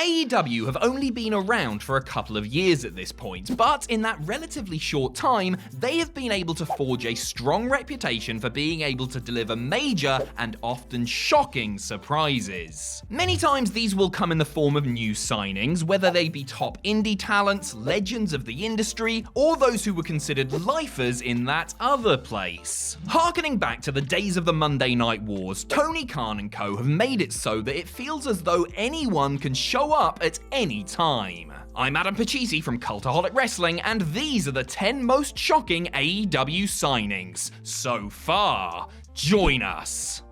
AEW have only been around for a couple of years at this point, but in that relatively short time, they have been able to forge a strong reputation for being able to deliver major and often shocking surprises. Many times these will come in the form of new signings, whether they be top indie talents, legends of the industry, or those who were considered lifers in that other place. Harkening back to the days of the Monday Night Wars, Tony Khan and co have made it so that it feels as though anyone can show up at any time. I'm Adam Pachisi from Cultaholic Wrestling, and these are the 10 most shocking AEW signings so far. Join us.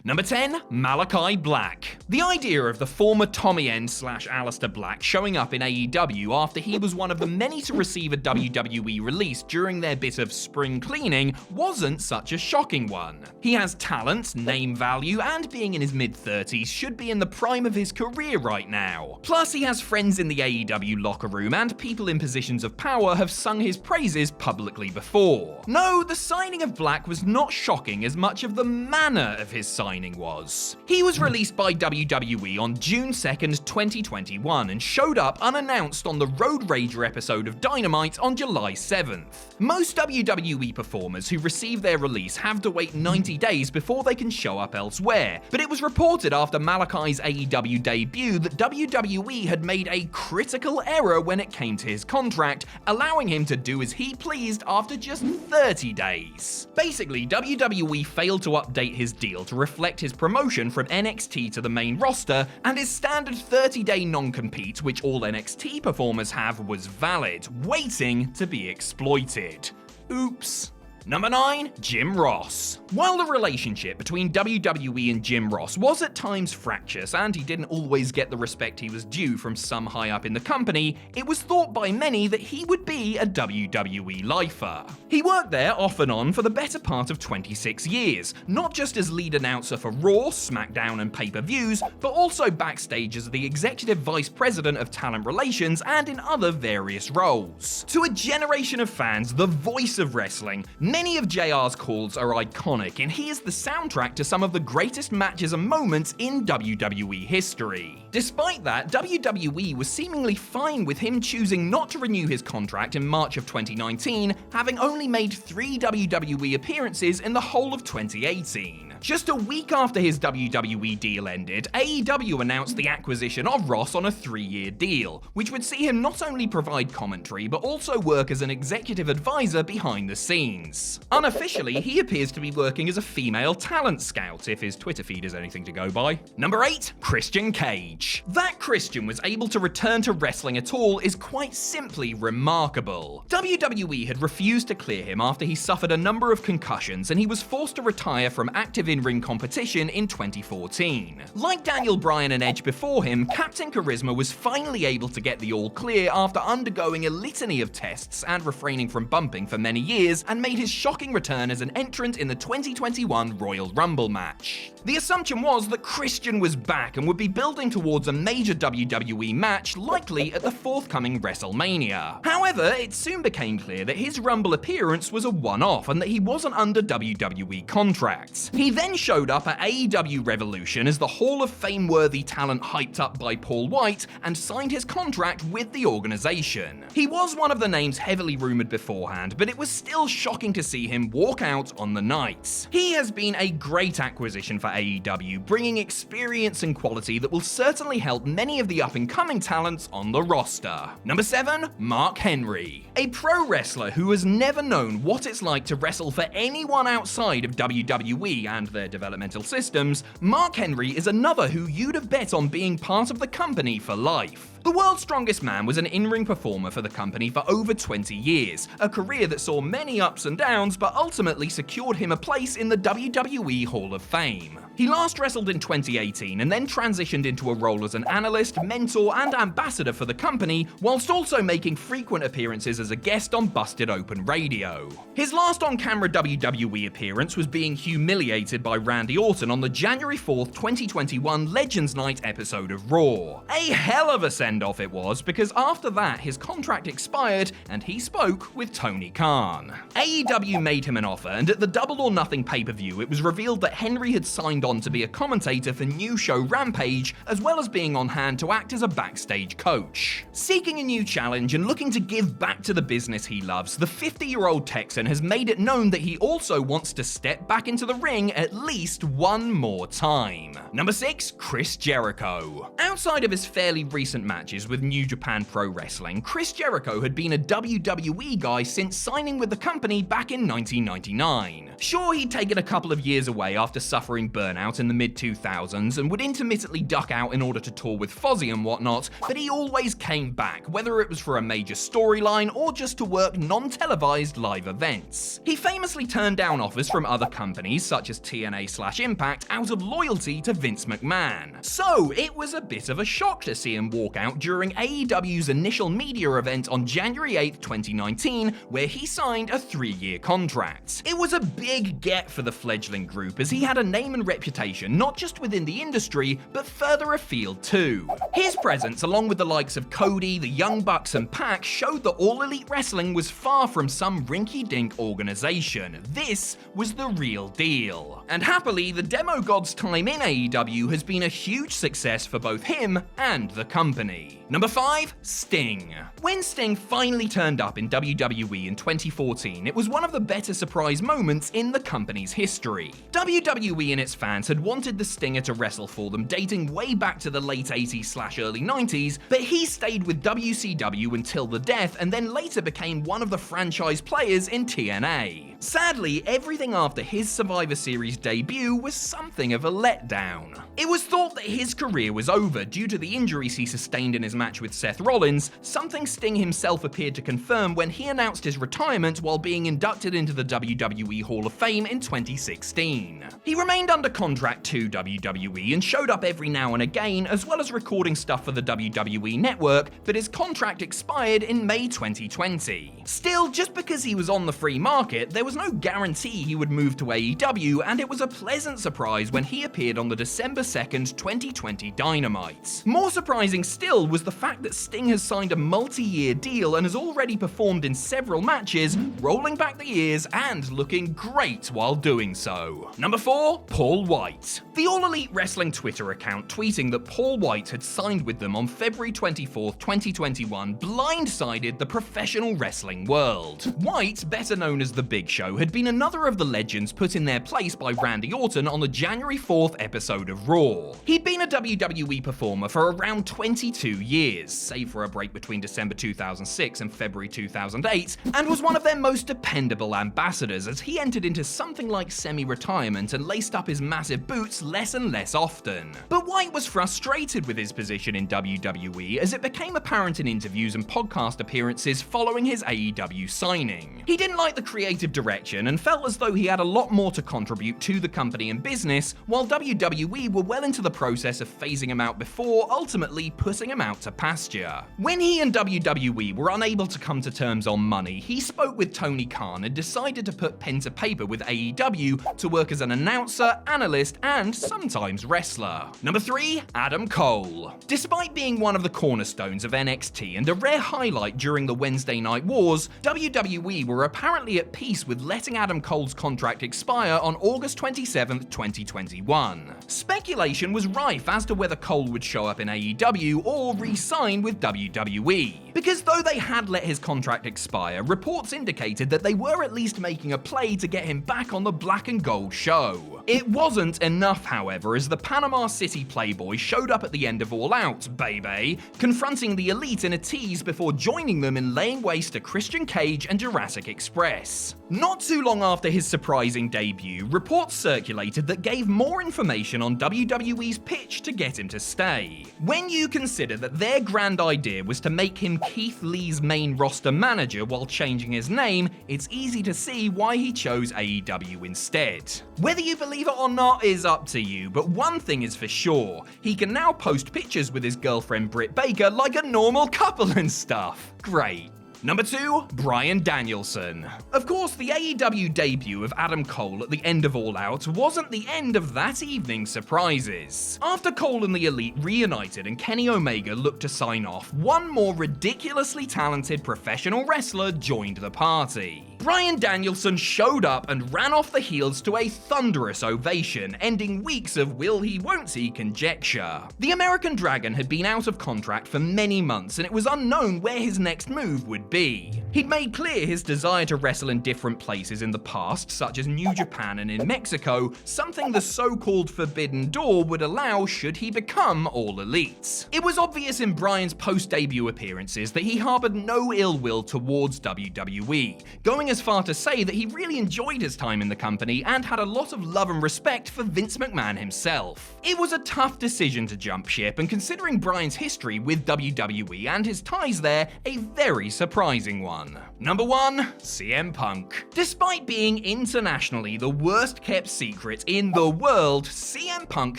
Number 10, Malachi Black. The idea of the former Tommy End / Aleister Black showing up in AEW after he was one of the many to receive a WWE release during their bit of spring cleaning wasn't such a shocking one. He has talent, name value, and being in his mid-30s should be in the prime of his career right now. Plus, he has friends in the AEW locker room, and people in positions of power have sung his praises publicly before. No, the signing of Black was not shocking as much of the manner of his signing was. He was released by WWE on June 2nd, 2021 and showed up unannounced on the Road Rager episode of Dynamite on July 7th. Most WWE performers who receive their release have to wait 90 days before they can show up elsewhere, but it was reported after Malachi's AEW debut that WWE had made a critical error when it came to his contract, allowing him to do as he pleased after just 30 days. Basically, WWE failed to update his deal to reflect his promotion from NXT to the main roster, and his standard 30-day non-compete, which all NXT performers have, was valid, waiting to be exploited. Oops. Number 9, Jim Ross. While the relationship between WWE and Jim Ross was at times fractious and he didn't always get the respect he was due from some high up in the company, it was thought by many that he would be a WWE lifer. He worked there off and on for the better part of 26 years, not just as lead announcer for Raw, SmackDown and pay-per-views, but also backstage as the executive vice president of talent relations and in other various roles. To a generation of fans, the voice of wrestling, many of JR's calls are iconic, and he is the soundtrack to some of the greatest matches and moments in WWE history. Despite that, WWE was seemingly fine with him choosing not to renew his contract in March of 2019, having only made 3 WWE appearances in the whole of 2018. Just a week after his WWE deal ended, AEW announced the acquisition of Ross on a 3-year deal, which would see him not only provide commentary, but also work as an executive advisor behind the scenes. Unofficially, he appears to be working as a female talent scout, if his Twitter feed is anything to go by. Number 8, Christian Cage. That Christian was able to return to wrestling at all is quite simply remarkable. WWE had refused to clear him after he suffered a number of concussions, and he was forced to retire from active in-ring competition in 2014. Like Daniel Bryan and Edge before him, Captain Charisma was finally able to get the all clear after undergoing a litany of tests and refraining from bumping for many years, and made his shocking return as an entrant in the 2021 Royal Rumble match. The assumption was that Christian was back and would be building towards a major WWE match, likely at the forthcoming WrestleMania. However, it soon became clear that his Rumble appearance was a one-off and that he wasn't under WWE contracts. He then showed up at AEW Revolution as the Hall of Fame-worthy talent hyped up by Paul White and signed his contract with the organization. He was one of the names heavily rumored beforehand, but it was still shocking to see him walk out on the night. He has been a great acquisition for AEW, bringing experience and quality that will certainly help many of the up-and-coming talents on the roster. Number 7, Mark Henry. A pro wrestler who has never known what it's like to wrestle for anyone outside of WWE and their developmental systems, Mark Henry is another who you'd have bet on being part of the company for life. The World's Strongest Man was an in-ring performer for the company for over 20 years, a career that saw many ups and downs but ultimately secured him a place in the WWE Hall of Fame. He last wrestled in 2018 and then transitioned into a role as an analyst, mentor, and ambassador for the company, whilst also making frequent appearances as a guest on Busted Open Radio. His last on-camera WWE appearance was being humiliated by Randy Orton on the January 4th, 2021 Legends Night episode of Raw. A hell of a send send-off it was, because after that his contract expired and he spoke with Tony Khan. AEW made him an offer, and at the Double or Nothing pay-per-view it was revealed that Henry had signed on to be a commentator for new show Rampage, as well as being on hand to act as a backstage coach. Seeking a new challenge and looking to give back to the business he loves, the 50-year-old Texan has made it known that he also wants to step back into the ring at least one more time. Number 6, Chris Jericho. Outside of his fairly recent matches with New Japan Pro Wrestling, Chris Jericho had been a WWE guy since signing with the company back in 1999. Sure, he'd taken a couple of years away after suffering burnout in the mid-2000s and would intermittently duck out in order to tour with Fozzy and whatnot, but he always came back, whether it was for a major storyline or just to work non-televised live events. He famously turned down offers from other companies such as TNA/Impact out of loyalty to Vince McMahon. So it was a bit of a shock to see him walk out during AEW's initial media event on January 8, 2019, where he signed a 3-year contract. It was a big get for the fledgling group, as he had a name and reputation not just within the industry, but further afield too. His presence, along with the likes of Cody, the Young Bucks and Pac, showed that All Elite Wrestling was far from some rinky-dink organization. This was the real deal. And happily, the Demo God's time in AEW has been a huge success for both him and the company. Number 5, Sting. When Sting finally turned up in WWE in 2014, it was one of the better surprise moments in the company's history. WWE and its fans had wanted the Stinger to wrestle for them dating way back to the late 80s/early 90s, but he stayed with WCW until the death and then later became one of the franchise players in TNA. Sadly, everything after his Survivor Series debut was something of a letdown. It was thought that his career was over due to the injuries he sustained in his match with Seth Rollins, something Sting himself appeared to confirm when he announced his retirement while being inducted into the WWE Hall of Fame in 2016. He remained under contract to WWE and showed up every now and again, as well as recording stuff for the WWE Network, but his contract expired in May 2020. Still, just because he was on the free market, there was no guarantee he would move to AEW, and it was a pleasant surprise when he appeared on the December 2nd, 2020 Dynamite. More surprising still was the fact that Sting has signed a multi-year deal and has already performed in several matches, rolling back the years and looking great while doing so. Number 4, Paul White. The All Elite Wrestling Twitter account tweeting that Paul White had signed with them on February 24, 2021 blindsided the professional wrestling world. White, better known as The Big Show, had been another of the legends put in their place by Randy Orton on the January 4th episode of Raw. He'd been a WWE performer for around 22 years, save for a break between December 2006 and February 2008, and was one of their most dependable ambassadors as he entered into something like semi-retirement and laced up his massive boots less and less often. But White was frustrated with his position in WWE as it became apparent in interviews and podcast appearances following his AEW signing. He didn't like the creative direction and felt as though he had a lot more to contribute to the company and business, while WWE were well into the process of phasing him out before ultimately putting him out to pasture. When he and WWE were unable to come to terms on money, he spoke with Tony Khan and decided to put pen to paper with AEW to work as an announcer, analyst, and sometimes wrestler. Number 3, Adam Cole. Despite being one of the cornerstones of NXT and a rare highlight during the Wednesday Night Wars, WWE were apparently at peace with letting Adam Cole's contract expire on August 27, 2021. Speculation was rife as to whether Cole would show up in AEW or re-sign with WWE. Because though they had let his contract expire, reports indicated that they were at least making a play to get him back on the Black and Gold show. It wasn't enough, however, as the Panama City Playboy showed up at the end of All Out, baby, confronting the Elite in a tease before joining them in laying waste to Christian Cage and Jurassic Express. Not too long after his surprising debut, reports circulated that gave more information on WWE's pitch to get him to stay. When you consider that their grand idea was to make him Keith Lee's main roster manager while changing his name, it's easy to see why he chose AEW instead. Whether you believe it or not is up to you, but one thing is for sure, he can now post pictures with his girlfriend Britt Baker like a normal couple and stuff. Great. Number 2, Bryan Danielson. Of course, the AEW debut of Adam Cole at the end of All Out wasn't the end of that evening's surprises. After Cole and the Elite reunited and Kenny Omega looked to sign off, one more ridiculously talented professional wrestler joined the party. Bryan Danielson showed up and ran off the heels to a thunderous ovation, ending weeks of will he won't he conjecture. The American Dragon had been out of contract for many months and it was unknown where his next move would be. He'd made clear his desire to wrestle in different places in the past, such as New Japan and in Mexico, something the so-called Forbidden Door would allow should he become All Elite. It was obvious in Bryan's post-debut appearances that he harbored no ill will towards WWE, going as far to say that he really enjoyed his time in the company and had a lot of love and respect for Vince McMahon himself. It was a tough decision to jump ship, and considering Bryan's history with WWE and his ties there, a very surprising one. Number 1, CM Punk. Despite being internationally the worst kept secret in the world, CM Punk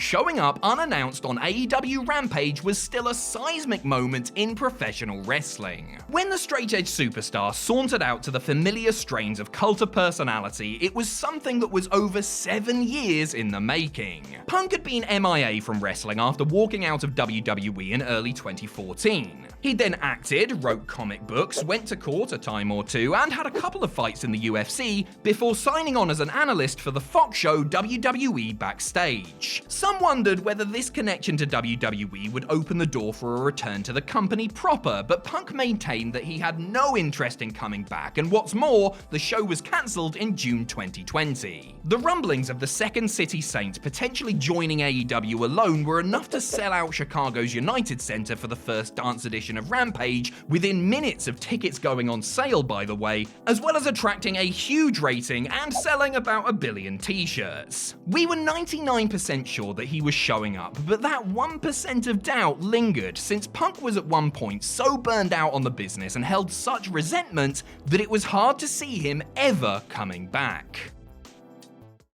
showing up unannounced on AEW Rampage was still a seismic moment in professional wrestling. When the straight-edge superstar sauntered out to the familiar strains of cult of personality, it was something that was over 7 years in the making. Punk had been MIA from wrestling after walking out of WWE in early 2014. He then acted, wrote comic books, went to court a time or two, and had a couple of fights in the UFC before signing on as an analyst for the Fox show WWE Backstage. Some wondered whether this connection to WWE would open the door for a return to the company proper, but Punk maintained that he had no interest in coming back, and what's more, the show was cancelled in June 2020. The rumblings of the Second City Saints potentially joining AEW alone were enough to sell out Chicago's United Center for the first dance edition of Rampage within minutes of tickets going on sale, by the way, as well as attracting a huge rating and selling about 1 billion t-shirts. We were 99% sure that he was showing up, but that 1% of doubt lingered since Punk was at one point so burned out on the business and held such resentment that it was hard to see him ever coming back.